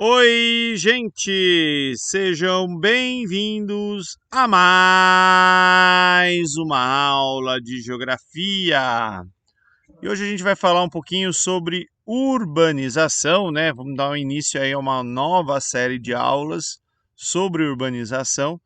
Oi, gente! Sejam bem-vindos a mais uma aula de geografia. E hoje a gente vai falar um pouquinho sobre urbanização, né? Vamos dar um início aí a uma nova série de aulas sobre urbanização.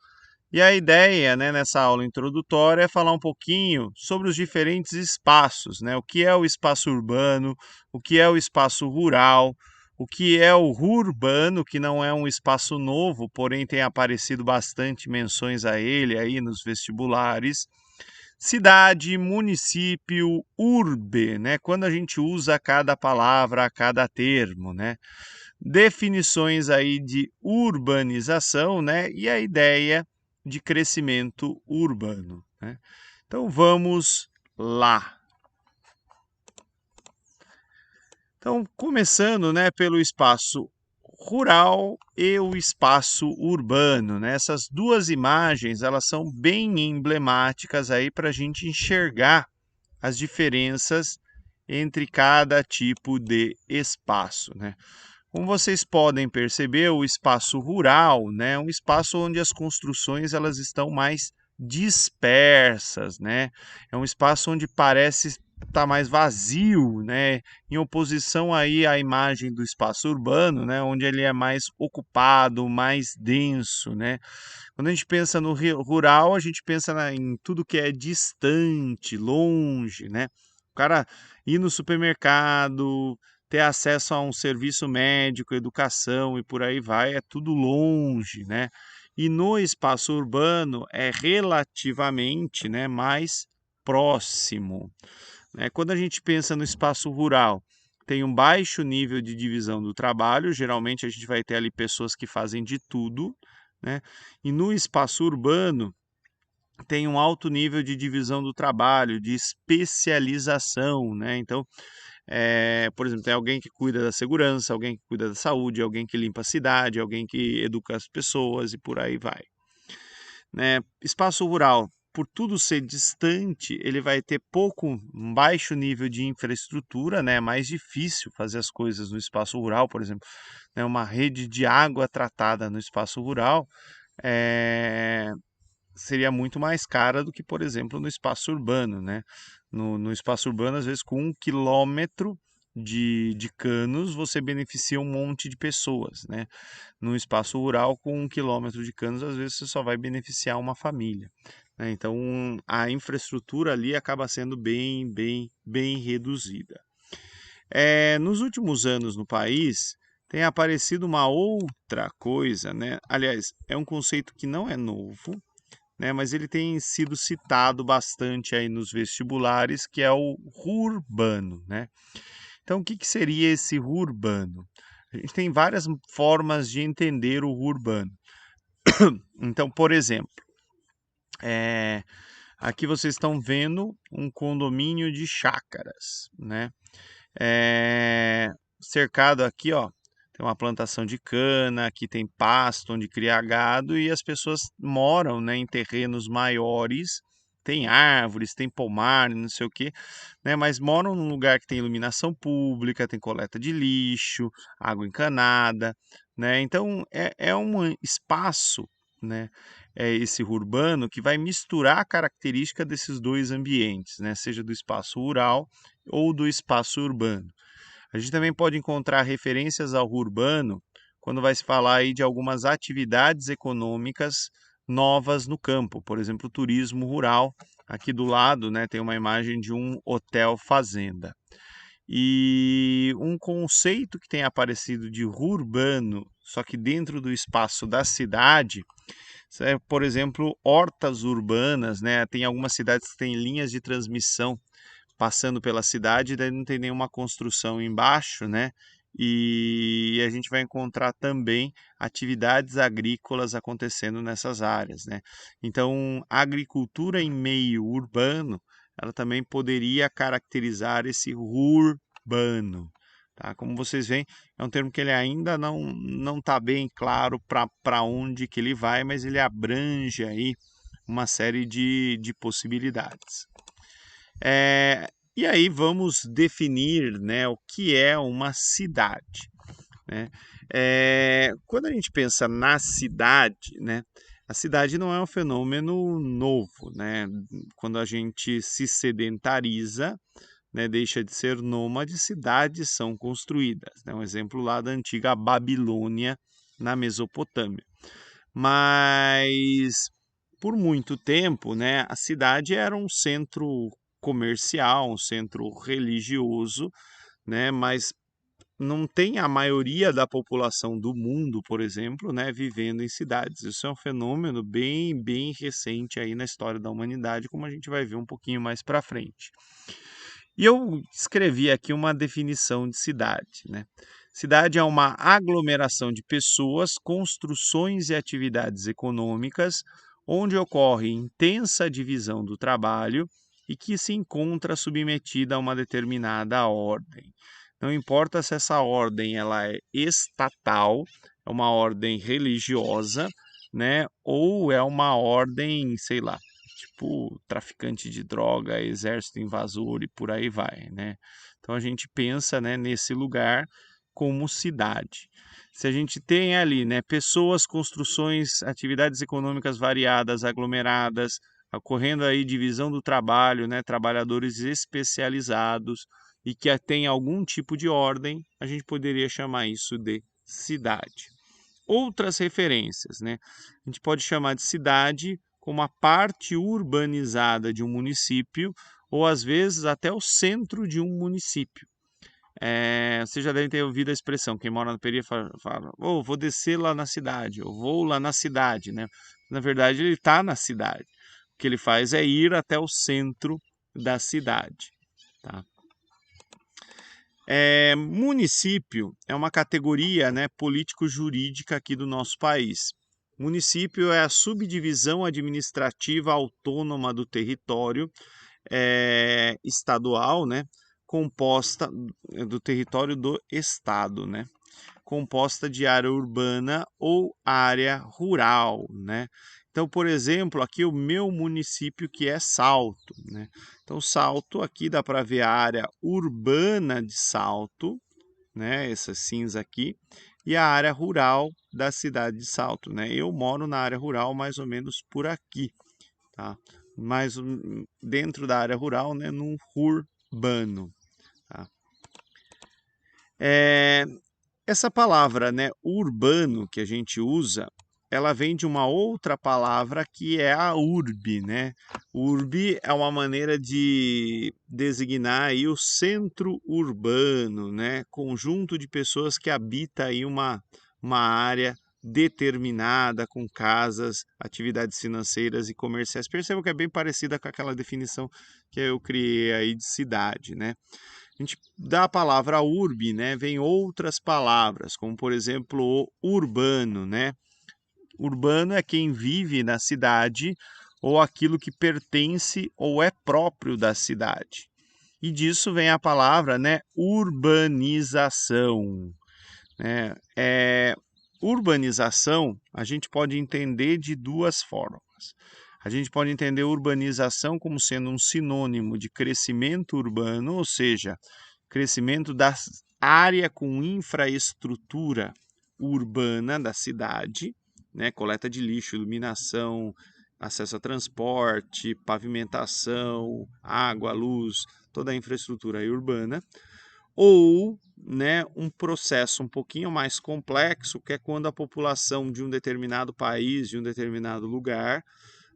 E a ideia, né, nessa aula introdutória é falar um pouquinho sobre os diferentes espaços, né? O que é o espaço urbano, o que é o espaço rural, o que é o urbano, que não é um espaço novo, porém tem aparecido bastante menções a ele aí nos vestibulares. Cidade, município, urbe, né? Quando a gente usa cada palavra, cada termo, né? Definições aí de urbanização, né? E a ideia de crescimento urbano, né? Então vamos lá. Então, começando, né, pelo espaço rural e o espaço urbano, né? Essas duas imagens, elas são bem emblemáticas aí para a gente enxergar as diferenças entre cada tipo de espaço, né? Como vocês podem perceber, o espaço rural, né, é um espaço onde as construções elas estão mais dispersas, né? É um espaço onde parece estar mais vazio, né? Em oposição aí à imagem do espaço urbano, né, onde ele é mais ocupado, mais denso, né? Quando a gente pensa no rural, a gente pensa em tudo que é distante, longe, né? O cara ir no supermercado, ter acesso a um serviço médico, educação e por aí vai, é tudo longe, né? E no espaço urbano é relativamente, né, mais próximo, né? Quando a gente pensa no espaço rural, tem um baixo nível de divisão do trabalho, geralmente a gente vai ter ali pessoas que fazem de tudo, né? E no espaço urbano tem um alto nível de divisão do trabalho, de especialização, né? Então, por exemplo, tem alguém que cuida da segurança, alguém que cuida da saúde, alguém que limpa a cidade, alguém que educa as pessoas e por aí vai, né? Espaço rural, por tudo ser distante, ele vai ter um baixo nível de infraestrutura, né? É mais difícil fazer as coisas no espaço rural, por exemplo, né? Uma rede de água tratada no espaço rural é, seria muito mais cara do que, por exemplo, no espaço urbano, né? No espaço urbano, às vezes, com 1 quilômetro de canos, você beneficia um monte de pessoas, né? No espaço rural, com 1 quilômetro de canos, às vezes você só vai beneficiar uma família, né? Então, a infraestrutura ali acaba sendo bem reduzida. Nos últimos anos no país, tem aparecido uma outra coisa, né? Aliás, é um conceito que não é novo, né, mas ele tem sido citado bastante aí nos vestibulares, que é o urbano, né? Então, o que que seria esse urbano? A gente tem várias formas de entender o urbano. Então, por exemplo, é, aqui vocês estão vendo um condomínio de chácaras, né? Cercado aqui, ó, tem uma plantação de cana, aqui tem pasto onde cria gado e as pessoas moram, né, em terrenos maiores, tem árvores, tem pomar, não sei o quê, né, mas moram num lugar que tem iluminação pública, tem coleta de lixo, água encanada, né? Então é um espaço, né, esse urbano que vai misturar a característica desses dois ambientes, né, seja do espaço rural ou do espaço urbano. A gente também pode encontrar referências ao urbano quando vai se falar aí de algumas atividades econômicas novas no campo, por exemplo, o turismo rural. Aqui do lado, né, tem uma imagem de um hotel fazenda. E um conceito que tem aparecido de urbano, só que dentro do espaço da cidade, por exemplo, hortas urbanas, né? Tem algumas cidades que têm linhas de transmissão passando pela cidade, daí não tem nenhuma construção embaixo, né? E a gente vai encontrar também atividades agrícolas acontecendo nessas áreas, né? Então, a agricultura em meio urbano, ela também poderia caracterizar esse urbano, tá? Como vocês veem, é um termo que ele ainda não está bem claro para onde que ele vai, mas ele abrange aí uma série de possibilidades. E aí vamos definir, né, o que é uma cidade. né? Quando a gente pensa na cidade, né? A cidade não é um fenômeno novo, né? Quando a gente se sedentariza, né, deixa de ser nômade, cidades são construídas, né? Um exemplo lá da antiga Babilônia, na Mesopotâmia. Mas por muito tempo, né, a cidade era um centro comercial, um centro religioso, né, mas não tem a maioria da população do mundo, por exemplo, né, vivendo em cidades. Isso é um fenômeno bem recente aí na história da humanidade, como a gente vai ver um pouquinho mais para frente. E eu escrevi aqui uma definição de cidade, né? Cidade é uma aglomeração de pessoas, construções e atividades econômicas onde ocorre intensa divisão do trabalho e que se encontra submetida a uma determinada ordem. Não importa se essa ordem ela é estatal, é uma ordem religiosa, né, ou é uma ordem, sei lá, tipo traficante de droga, exército invasor e por aí vai, né? Então a gente pensa, né, nesse lugar como cidade. Se a gente tem ali, né, pessoas, construções, atividades econômicas variadas, aglomeradas, ocorrendo aí divisão do trabalho, né, trabalhadores especializados e que tem algum tipo de ordem, a gente poderia chamar isso de cidade. Outras referências, né? A gente pode chamar de cidade como a parte urbanizada de um município ou às vezes até o centro de um município. Você já deve ter ouvido a expressão, quem mora na periferia fala, oh, vou descer lá na cidade, eu vou lá na cidade, né? Na verdade, ele está na cidade. O que ele faz é ir até o centro da cidade, tá? Município é uma categoria, né, político-jurídica aqui do nosso país. Município é a subdivisão administrativa autônoma do território estadual, né, composta do território do estado, né, composta de área urbana ou área rural, né? Então, por exemplo, aqui o meu município que é Salto, né? Então, Salto aqui dá para ver a área urbana de Salto, né? Essa cinza aqui, e a área rural da cidade de Salto, né? Eu moro na área rural mais ou menos por aqui, tá? Mas dentro da área rural, né? Num urbano, tá? Essa palavra, né, urbano, que a gente usa, ela vem de uma outra palavra que é a urbe, né? Urbe é uma maneira de designar aí o centro urbano, né? Conjunto de pessoas que habita aí uma área determinada com casas, atividades financeiras e comerciais. Percebam que é bem parecida com aquela definição que eu criei aí de cidade, né? A gente dá a palavra urbe, né, vem outras palavras, como por exemplo o urbano, né? Urbano é quem vive na cidade ou aquilo que pertence ou é próprio da cidade. E disso vem a palavra, né, urbanização, né? Urbanização a gente pode entender de duas formas. A gente pode entender urbanização como sendo um sinônimo de crescimento urbano, ou seja, crescimento da área com infraestrutura urbana da cidade, né? Coleta de lixo, iluminação, acesso a transporte, pavimentação, água, luz, toda a infraestrutura urbana, ou, né, um processo um pouquinho mais complexo, que é quando a população de um determinado país, de um determinado lugar,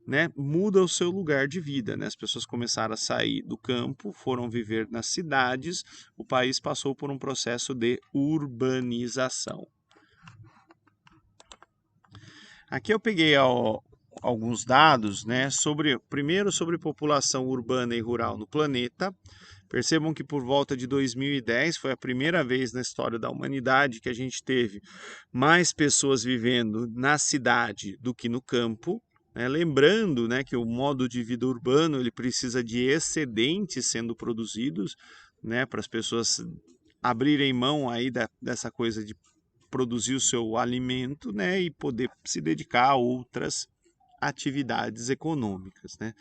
né, muda o seu lugar de vida, né? As pessoas começaram a sair do campo, foram viver nas cidades, o país passou por um processo de urbanização. Aqui eu peguei alguns dados, né, primeiro sobre população urbana e rural no planeta. Percebam que por volta de 2010 foi a primeira vez na história da humanidade que a gente teve mais pessoas vivendo na cidade do que no campo. Lembrando, né, que o modo de vida urbano ele precisa de excedentes sendo produzidos, né, para as pessoas abrirem mão aí dessa coisa de produzir o seu alimento, né, e poder se dedicar a outras atividades econômicas, né?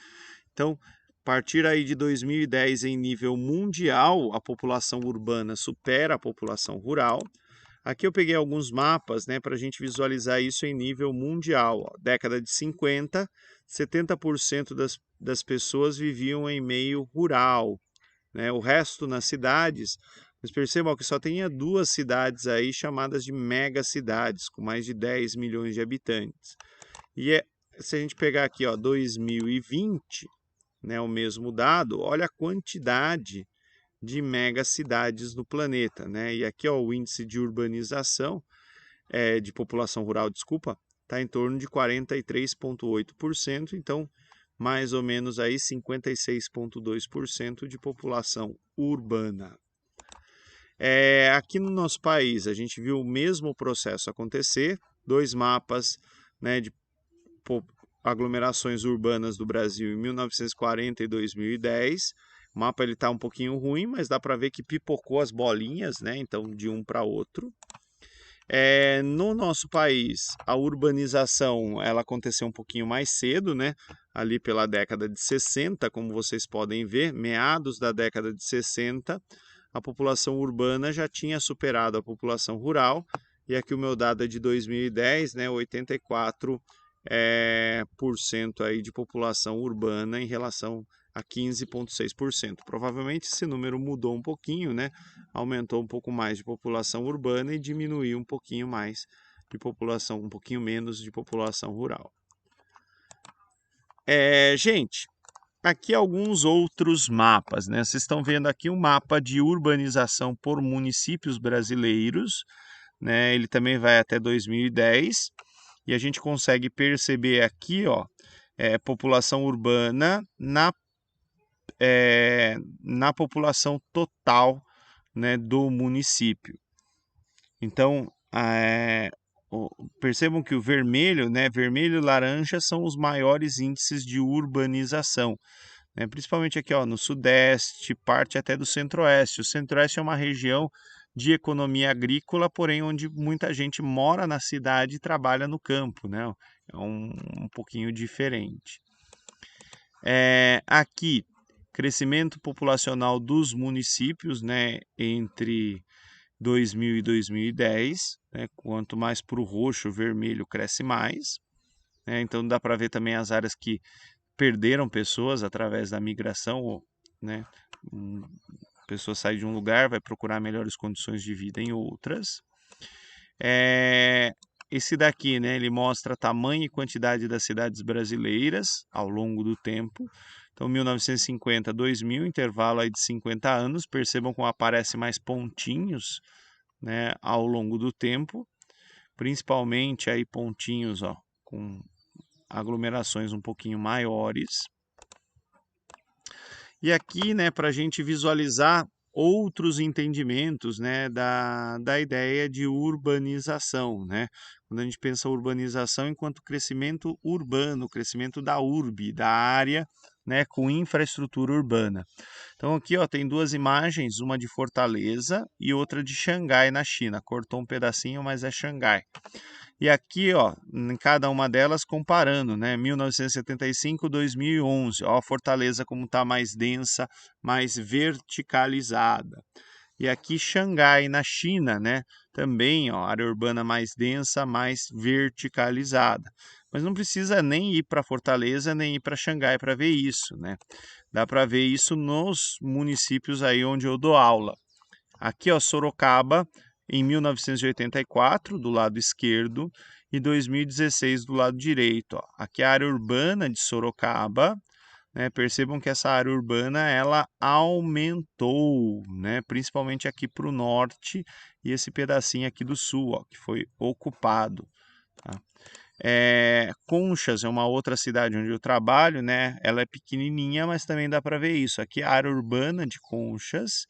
Então, a partir aí de 2010 em nível mundial, a população urbana supera a população rural. Aqui eu peguei alguns mapas, né, para a gente visualizar isso em nível mundial. Ó. Década de 50, 70% das pessoas viviam em meio rural, né? O resto nas cidades. Mas percebam que só tinha duas cidades aí chamadas de megacidades, com mais de 10 milhões de habitantes. Se a gente pegar aqui, ó, 2020, né, o mesmo dado, olha a quantidade de megacidades no planeta, né? E aqui, ó, o índice de urbanização, de população rural, desculpa, está em torno de 43,8%, então mais ou menos aí 56,2% de população urbana. Aqui no nosso país, a gente viu o mesmo processo acontecer, dois mapas, né, de aglomerações urbanas do Brasil em 1940 e 2010. O mapa está um pouquinho ruim, mas dá para ver que pipocou as bolinhas, né? Então, de um para outro. No nosso país, a urbanização ela aconteceu um pouquinho mais cedo, né? Ali pela década de 60, como vocês podem ver, meados da década de 60, a população urbana já tinha superado a população rural. E aqui o meu dado é de 2010, né? 84% por cento aí de população urbana em relação a 15,6%. Provavelmente esse número mudou um pouquinho, né? Aumentou um pouco mais de população urbana e diminuiu um pouquinho mais de população, um pouquinho menos de população rural. Gente, aqui alguns outros mapas, né? Vocês estão vendo aqui um mapa de urbanização por municípios brasileiros, né? Ele também vai até 2010 e a gente consegue perceber aqui, ó, população urbana na população total, né, do município. Então, percebam que o vermelho, né, vermelho e laranja são os maiores índices de urbanização, né, principalmente aqui, ó, no sudeste, parte até do centro-oeste. O centro-oeste é uma região de economia agrícola, porém onde muita gente mora na cidade e trabalha no campo, né? É um pouquinho diferente. Aqui, crescimento populacional dos municípios, né, entre 2000 e 2010, né, quanto mais para o roxo, o vermelho cresce mais, né, então dá para ver também as áreas que perderam pessoas através da migração, né, a pessoa sai de um lugar, vai procurar melhores condições de vida em outras. Esse daqui, né, ele mostra tamanho e quantidade das cidades brasileiras ao longo do tempo. Então, 1950 a 2000, intervalo aí de 50 anos. Percebam como aparece mais pontinhos, né, ao longo do tempo, principalmente aí pontinhos, ó, com aglomerações um pouquinho maiores. E aqui, né, para a gente visualizar outros entendimentos, né, da ideia de urbanização, né? Quando a gente pensa urbanização enquanto crescimento urbano, crescimento da urbe, da área, né, com infraestrutura urbana. Então aqui, ó, tem duas imagens, uma de Fortaleza e outra de Xangai, na China. Cortou um pedacinho, mas é Xangai. E aqui, ó, em cada uma delas comparando, né, 1975, 2011, ó, a Fortaleza como está mais densa, mais verticalizada. E aqui Xangai, na China, né, também, ó, área urbana mais densa, mais verticalizada. Mas não precisa nem ir para Fortaleza, nem ir para Xangai para ver isso, né? Dá para ver isso nos municípios aí onde eu dou aula. Aqui, ó, Sorocaba, em 1984, do lado esquerdo, e 2016 do lado direito. Ó. Aqui é a área urbana de Sorocaba, né? Percebam que essa área urbana ela aumentou, né? Principalmente aqui para o norte e esse pedacinho aqui do sul, ó, que foi ocupado. Tá? Conchas é uma outra cidade onde eu trabalho, né? Ela é pequenininha, mas também dá para ver isso. Aqui é a área urbana de Conchas,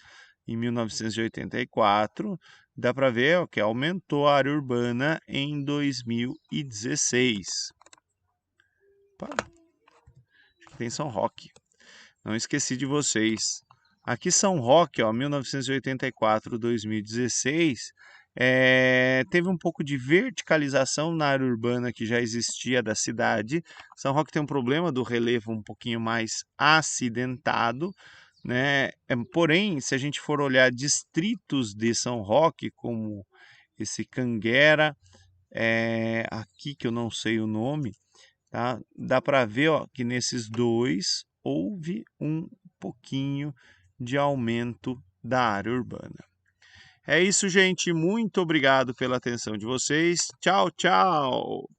em 1984. Dá para ver que aumentou a área urbana em 2016. Opa, tem São Roque. Não esqueci de vocês. Aqui São Roque, ó, 1984, 2016, teve um pouco de verticalização na área urbana que já existia da cidade. São Roque tem um problema do relevo um pouquinho mais acidentado, né? Porém, se a gente for olhar distritos de São Roque, como esse Canguera, aqui que eu não sei o nome, tá? Dá para ver, ó, que nesses dois houve um pouquinho de aumento da área urbana. É isso, gente. Muito obrigado pela atenção de vocês. Tchau, tchau!